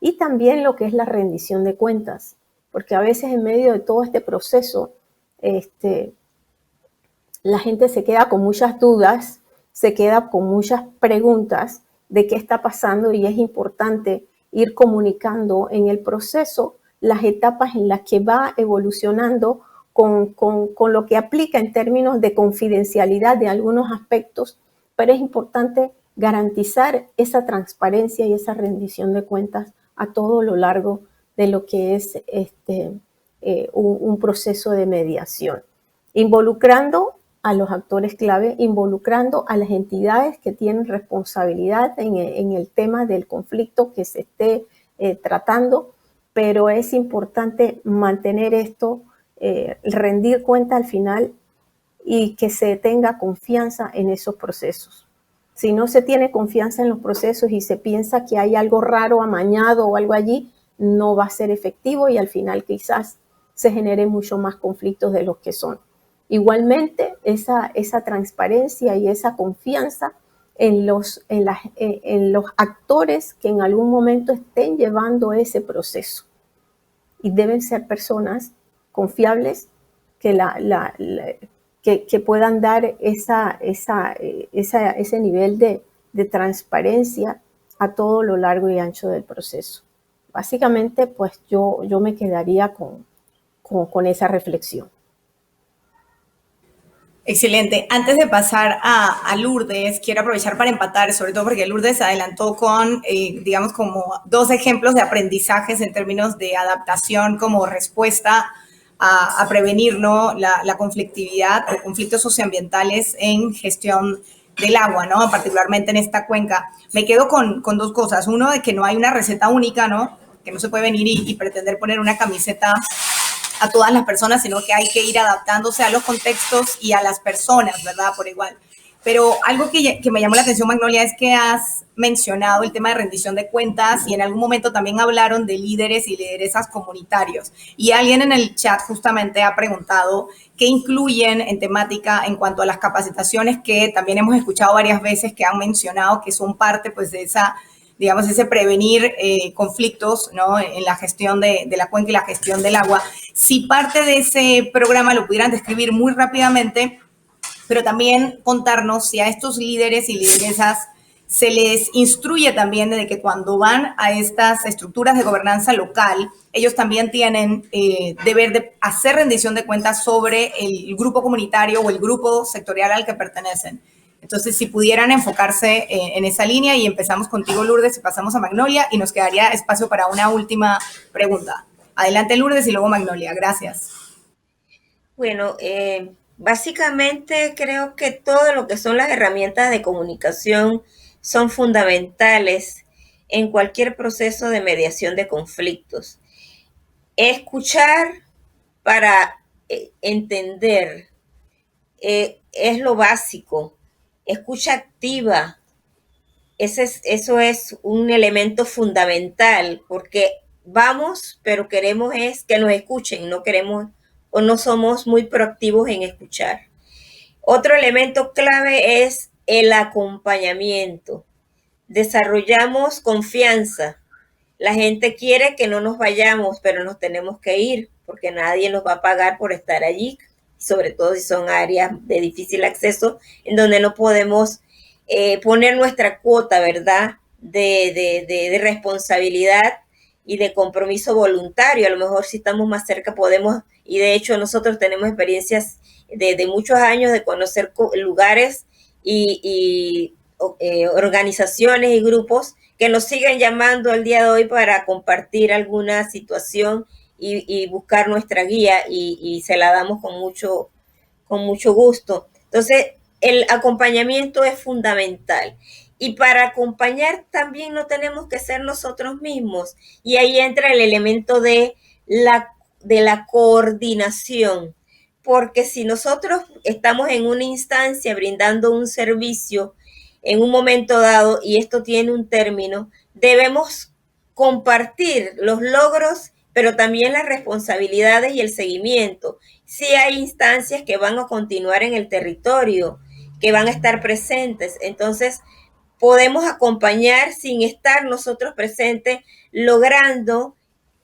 Y también lo que es la rendición de cuentas, porque a veces en medio de todo este proceso, la gente se queda con muchas dudas, se queda con muchas preguntas de qué está pasando, y es importante ir comunicando en el proceso las etapas en las que va evolucionando con lo que aplica en términos de confidencialidad de algunos aspectos, pero es importante garantizar esa transparencia y esa rendición de cuentas a todo lo largo de lo que es un proceso de mediación, involucrando a los actores clave, involucrando a las entidades que tienen responsabilidad en el tema del conflicto que se esté tratando, pero es importante mantener esto, rendir cuenta al final y que se tenga confianza en esos procesos. Si no se tiene confianza en los procesos y se piensa que hay algo raro, amañado o algo allí, no va a ser efectivo y al final quizás se generen mucho más conflictos de los que son. Igualmente, esa transparencia y esa confianza en los actores que en algún momento estén llevando ese proceso. Y deben ser personas confiables que, que puedan dar ese nivel de transparencia a todo lo largo y ancho del proceso. Básicamente, pues yo me quedaría con esa reflexión. Excelente. Antes de pasar a Lourdes, quiero aprovechar para empatar, sobre todo porque Lourdes se adelantó con, digamos, como 2 ejemplos de aprendizajes en términos de adaptación como respuesta a prevenir, ¿no?, la conflictividad o conflictos socioambientales en gestión del agua, ¿no?, particularmente en esta cuenca. Me quedo con 2 cosas. Uno, de que no hay una receta única, ¿no?, que no se puede venir y pretender poner una camiseta a todas las personas, sino que hay que ir adaptándose a los contextos y a las personas, ¿verdad?, por igual. Pero algo que me llamó la atención, Magnolia, es que has mencionado el tema de rendición de cuentas y en algún momento también hablaron de líderes y lideresas comunitarios. Y alguien en el chat justamente ha preguntado qué incluyen en temática en cuanto a las capacitaciones que también hemos escuchado varias veces que han mencionado que son parte, pues, de esa, digamos, ese prevenir conflictos, ¿no?, en la gestión de la cuenca y la gestión del agua. Si parte de ese programa lo pudieran describir muy rápidamente, pero también contarnos si a estos líderes y lideresas se les instruye también de que cuando van a estas estructuras de gobernanza local, ellos también tienen deber de hacer rendición de cuentas sobre el grupo comunitario o el grupo sectorial al que pertenecen. Entonces, si pudieran enfocarse en esa línea, y empezamos contigo, Lourdes, y pasamos a Magnolia, y nos quedaría espacio para una última pregunta. Adelante, Lourdes, y luego Magnolia. Gracias. Bueno, básicamente creo que todo lo que son las herramientas de comunicación son fundamentales en cualquier proceso de mediación de conflictos. Escuchar para entender es lo básico. Escucha activa, eso es un elemento fundamental, porque vamos, pero queremos es que nos escuchen, no queremos o no somos muy proactivos en escuchar. Otro elemento clave es el acompañamiento. Desarrollamos confianza. La gente quiere que no nos vayamos, pero nos tenemos que ir, porque nadie nos va a pagar por estar allí, sobre todo si son áreas de difícil acceso, en donde no podemos poner nuestra cuota, ¿verdad?, de responsabilidad y de compromiso voluntario. A lo mejor si estamos más cerca podemos, y de hecho nosotros tenemos experiencias de muchos años de conocer lugares y organizaciones y grupos que nos siguen llamando al día de hoy para compartir alguna situación y buscar nuestra guía, y se la damos con mucho gusto. Entonces, el acompañamiento es fundamental. Y para acompañar también no tenemos que ser nosotros mismos. Y ahí entra el elemento de la coordinación. porque si nosotros estamos en una instancia brindando un servicio en un momento dado y esto tiene un término, debemos compartir los logros, pero también las responsabilidades y el seguimiento. Sí hay instancias que van a continuar en el territorio, que van a estar presentes, entonces podemos acompañar sin estar nosotros presentes, logrando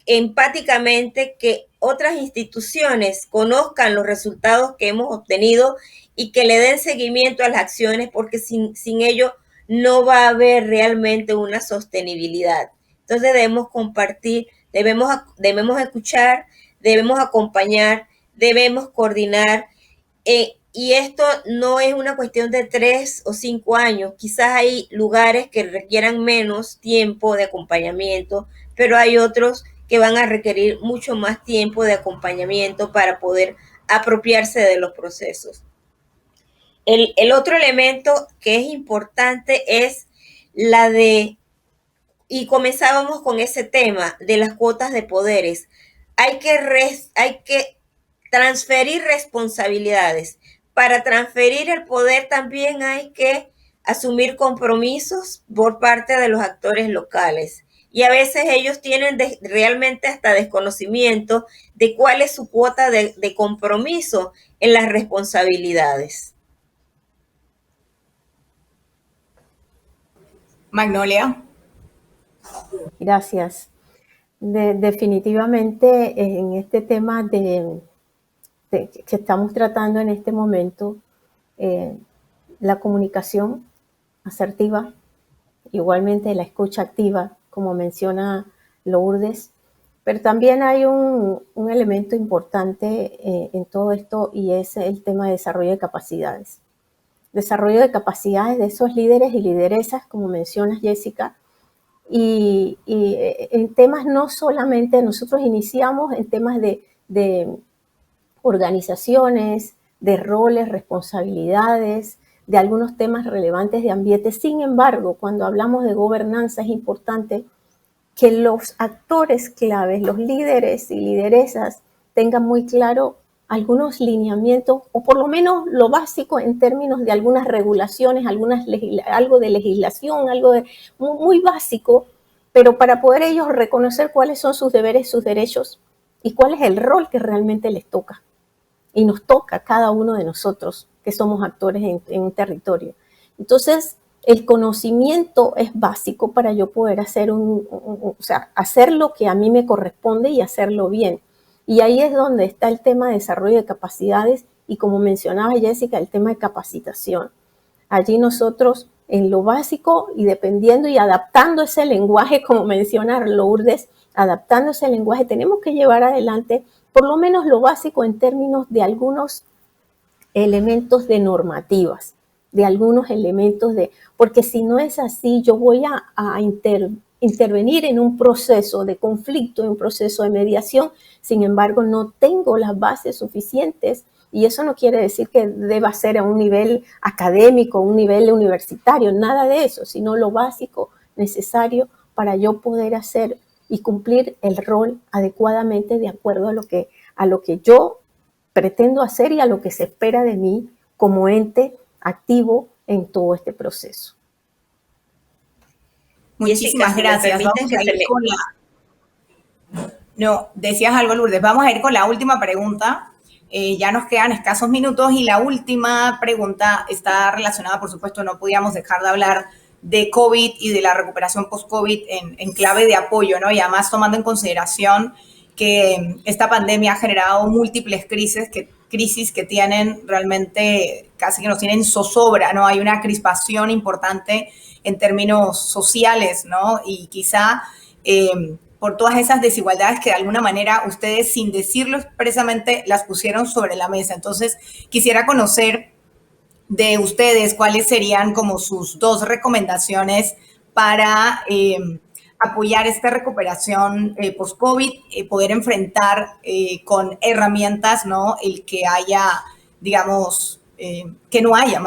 empáticamente que otras instituciones conozcan los resultados que hemos obtenido y que le den seguimiento a las acciones, porque sin ello no va a haber realmente una sostenibilidad. Entonces debemos compartir, debemos escuchar, debemos acompañar, debemos coordinar. Y esto no es una cuestión de 3 o 5 años. Quizás hay lugares que requieran menos tiempo de acompañamiento, pero hay otros que van a requerir mucho más tiempo de acompañamiento para poder apropiarse de los procesos. El otro elemento que es importante es la de, y comenzábamos con ese tema de las cuotas de poderes. Hay que transferir responsabilidades. Para transferir el poder también hay que asumir compromisos por parte de los actores locales. Y a veces ellos tienen realmente hasta desconocimiento de cuál es su cuota de compromiso en las responsabilidades. Magnolia. Gracias. Definitivamente en este tema que estamos tratando en este momento, la comunicación asertiva, igualmente la escucha activa, como menciona Lourdes, pero también hay un elemento importante en todo esto y es el tema de desarrollo de capacidades. Desarrollo de capacidades de esos líderes y lideresas, como mencionas, Jessica, y en temas no solamente, nosotros iniciamos en temas de organizaciones, de roles, responsabilidades, de algunos temas relevantes de ambiente. Sin embargo, cuando hablamos de gobernanza es importante que los actores claves, los líderes y lideresas tengan muy claro algunos lineamientos o por lo menos lo básico en términos de algunas regulaciones, algo de legislación, algo muy básico, pero para poder ellos reconocer cuáles son sus deberes, sus derechos y cuál es el rol que realmente les toca. Y nos toca a cada uno de nosotros que somos actores en un territorio. Entonces, el conocimiento es básico para yo poder hacer hacer lo que a mí me corresponde y hacerlo bien. Y ahí es donde está el tema de desarrollo de capacidades y, como mencionaba Jessica, el tema de capacitación. Allí nosotros, en lo básico y dependiendo y adaptando ese lenguaje, como menciona Lourdes, adaptando ese lenguaje, tenemos que llevar adelante por lo menos lo básico en términos de algunos elementos de normativas, de algunos elementos porque si no es así, yo voy a intervenir en un proceso de conflicto, en un proceso de mediación, sin embargo, no tengo las bases suficientes, y eso no quiere decir que deba ser a un nivel académico, un nivel universitario, nada de eso, sino lo básico necesario para yo poder hacer y cumplir el rol adecuadamente de acuerdo a lo que yo pretendo hacer y a lo que se espera de mí como ente activo en todo este proceso. Muchísimas gracias. Vamos a ir con la... No, decías algo, Lourdes. Vamos a ir con la última pregunta. Ya nos quedan escasos minutos y la última pregunta está relacionada, por supuesto, no podíamos dejar de hablar de COVID y de la recuperación post-COVID en clave de apoyo, ¿no? Y además tomando en consideración que esta pandemia ha generado múltiples crisis que tienen realmente, casi que nos tienen zozobra, ¿no? Hay una crispación importante en términos sociales, ¿no? Y quizá por todas esas desigualdades que de alguna manera ustedes, sin decirlo expresamente, las pusieron sobre la mesa. Entonces, quisiera conocer de ustedes cuáles serían como sus 2 recomendaciones para apoyar esta recuperación post-COVID, poder enfrentar con herramientas, ¿no? El que haya, digamos, que no haya,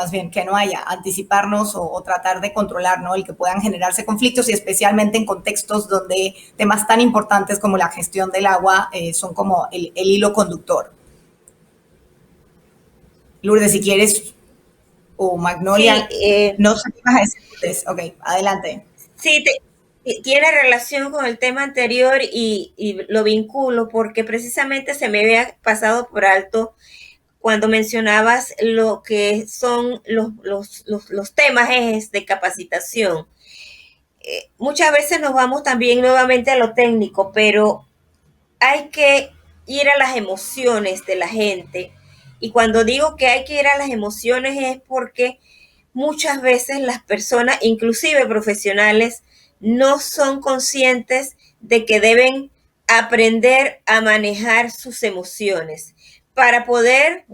anticiparnos o tratar de controlar, ¿no? El que puedan generarse conflictos y especialmente en contextos donde temas tan importantes como la gestión del agua son como el hilo conductor. Lourdes, si quieres, o Magnolia, Sí, no sé qué vas a decir, Lourdes. Ok, adelante. sí, tiene relación con el tema anterior y lo vinculo porque precisamente se me había pasado por alto cuando mencionabas lo que son los temas ejes de capacitación. Muchas veces nos vamos también nuevamente a lo técnico, pero hay que ir a las emociones de la gente. Y cuando digo que hay que ir a las emociones es porque muchas veces las personas, inclusive profesionales, no son conscientes de que deben aprender a manejar sus emociones para poder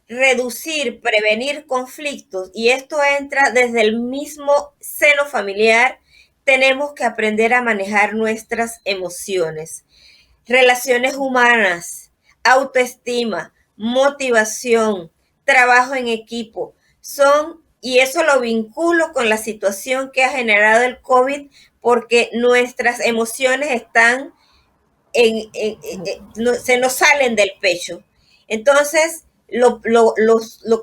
reducir, prevenir conflictos. Y esto entra desde el mismo seno familiar. Tenemos que aprender a manejar nuestras emociones, relaciones humanas, autoestima, motivación, trabajo en equipo. Y eso lo vinculo con la situación que ha generado el COVID, porque nuestras emociones están se nos salen del pecho. Entonces, lo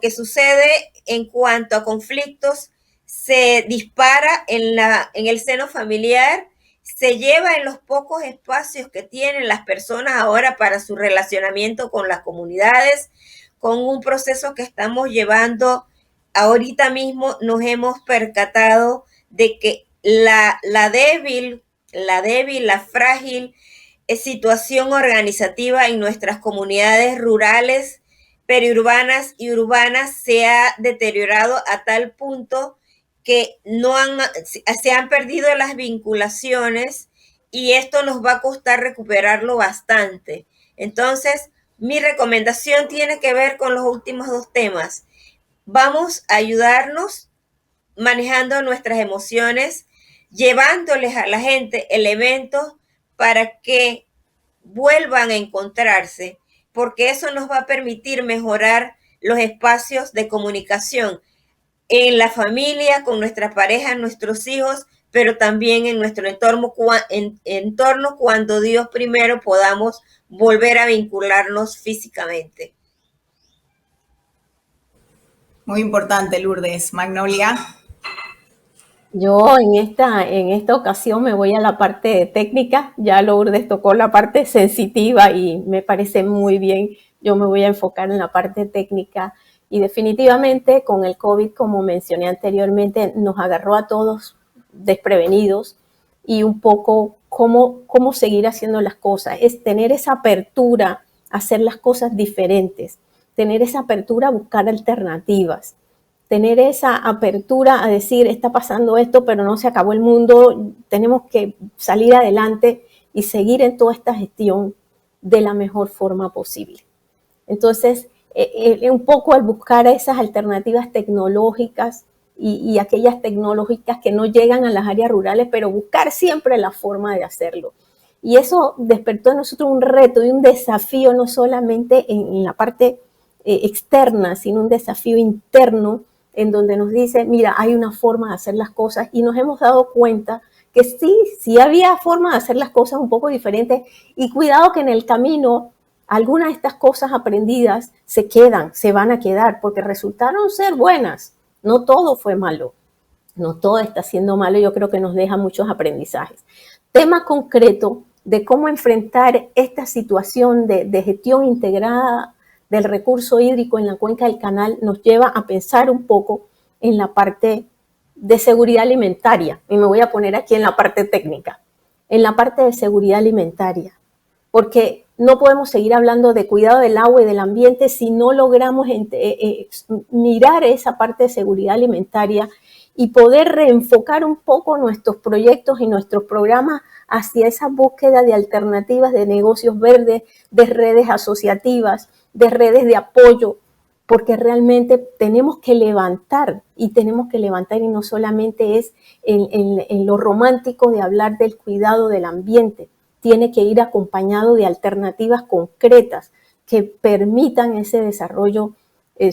que sucede en cuanto a conflictos se dispara en el seno familiar, se lleva en los pocos espacios que tienen las personas ahora para su relacionamiento con las comunidades, con un proceso que estamos llevando ahorita mismo. Nos hemos percatado de que la frágil situación organizativa en nuestras comunidades rurales, periurbanas y urbanas se ha deteriorado a tal punto que se han perdido las vinculaciones, y esto nos va a costar recuperarlo bastante. Entonces, mi recomendación tiene que ver con los últimos dos temas. Vamos a ayudarnos manejando nuestras emociones, llevándoles a la gente elementos para que vuelvan a encontrarse, porque eso nos va a permitir mejorar los espacios de comunicación en la familia, con nuestra pareja, nuestros hijos, pero también en nuestro entorno cuando Dios primero podamos volver a vincularnos físicamente. Muy importante, Lourdes. Magnolia. Yo en esta ocasión me voy a la parte técnica. Ya Lourdes tocó la parte sensitiva y me parece muy bien. Yo me voy a enfocar en la parte técnica y definitivamente con el COVID, como mencioné anteriormente, nos agarró a todos desprevenidos y un poco cómo seguir haciendo las cosas. Es tener esa apertura a hacer las cosas diferentes, tener esa apertura a buscar alternativas, tener esa apertura a decir, está pasando esto, pero no se acabó el mundo, tenemos que salir adelante y seguir en toda esta gestión de la mejor forma posible. Entonces, un poco al buscar esas alternativas tecnológicas y aquellas tecnológicas que no llegan a las áreas rurales, pero buscar siempre la forma de hacerlo. Y eso despertó en nosotros un reto y un desafío, no solamente en la parte externa, sino un desafío interno en donde nos dice, mira, hay una forma de hacer las cosas, y nos hemos dado cuenta que sí había forma de hacer las cosas un poco diferentes, y cuidado que en el camino algunas de estas cosas aprendidas se van a quedar, porque resultaron ser buenas. No todo fue malo, no todo está siendo malo, yo creo que nos deja muchos aprendizajes. Tema concreto de cómo enfrentar esta situación de gestión integrada del recurso hídrico en la cuenca del canal nos lleva a pensar un poco en la parte de seguridad alimentaria, y me voy a poner aquí en la parte técnica, en la parte de seguridad alimentaria, porque no podemos seguir hablando de cuidado del agua y del ambiente si no logramos mirar esa parte de seguridad alimentaria y poder reenfocar un poco nuestros proyectos y nuestros programas hacia esa búsqueda de alternativas de negocios verdes, de redes asociativas, de redes de apoyo, porque realmente tenemos que levantar y no solamente es en lo romántico de hablar del cuidado del ambiente, tiene que ir acompañado de alternativas concretas que permitan ese desarrollo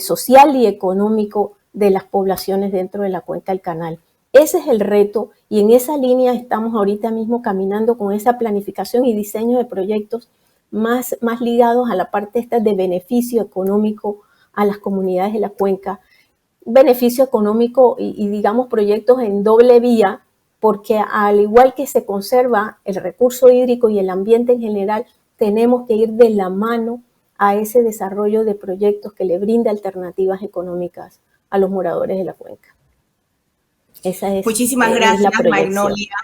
social y económico de las poblaciones dentro de la cuenca del canal. Ese es el reto, y en esa línea estamos ahorita mismo caminando con esa planificación y diseño de proyectos más ligados a la parte esta de beneficio económico a las comunidades de la cuenca, beneficio económico y digamos proyectos en doble vía, porque al igual que se conserva el recurso hídrico y el ambiente en general, tenemos que ir de la mano a ese desarrollo de proyectos que le brinda alternativas económicas a los moradores de la cuenca. Esa es, Muchísimas es gracias, la proyección. Magnolia.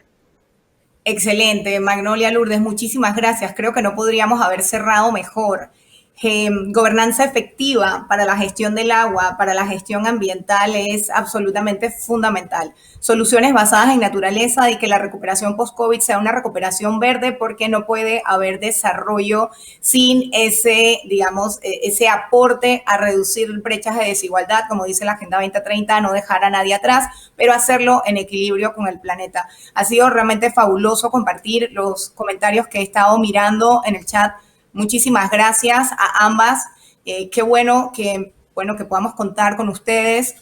Excelente, Magnolia Lourdes, muchísimas gracias. Creo que no podríamos haber cerrado mejor. Gobernanza efectiva para la gestión del agua, para la gestión ambiental es absolutamente fundamental. Soluciones basadas en naturaleza y que la recuperación post-COVID sea una recuperación verde, porque no puede haber desarrollo sin ese, digamos, ese aporte a reducir brechas de desigualdad, como dice la Agenda 2030, no dejar a nadie atrás, pero hacerlo en equilibrio con el planeta. Ha sido realmente fabuloso compartir los comentarios que he estado mirando en el chat. Muchísimas gracias a ambas. Qué bueno que podamos contar con ustedes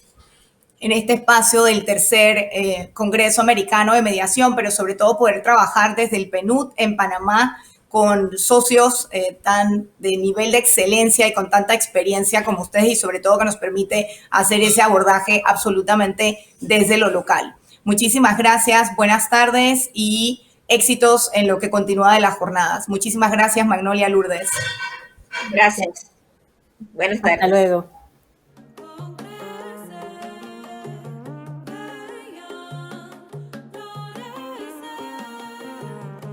en este espacio del tercer Congreso Americano de Mediación, pero sobre todo poder trabajar desde el PNUD en Panamá con socios tan de nivel de excelencia y con tanta experiencia como ustedes, y sobre todo que nos permite hacer ese abordaje absolutamente desde lo local. Muchísimas gracias, buenas tardes y éxitos en lo que continúa de las jornadas. Muchísimas gracias, Magnolia Lourdes. Gracias. Buenas tardes. Hasta luego.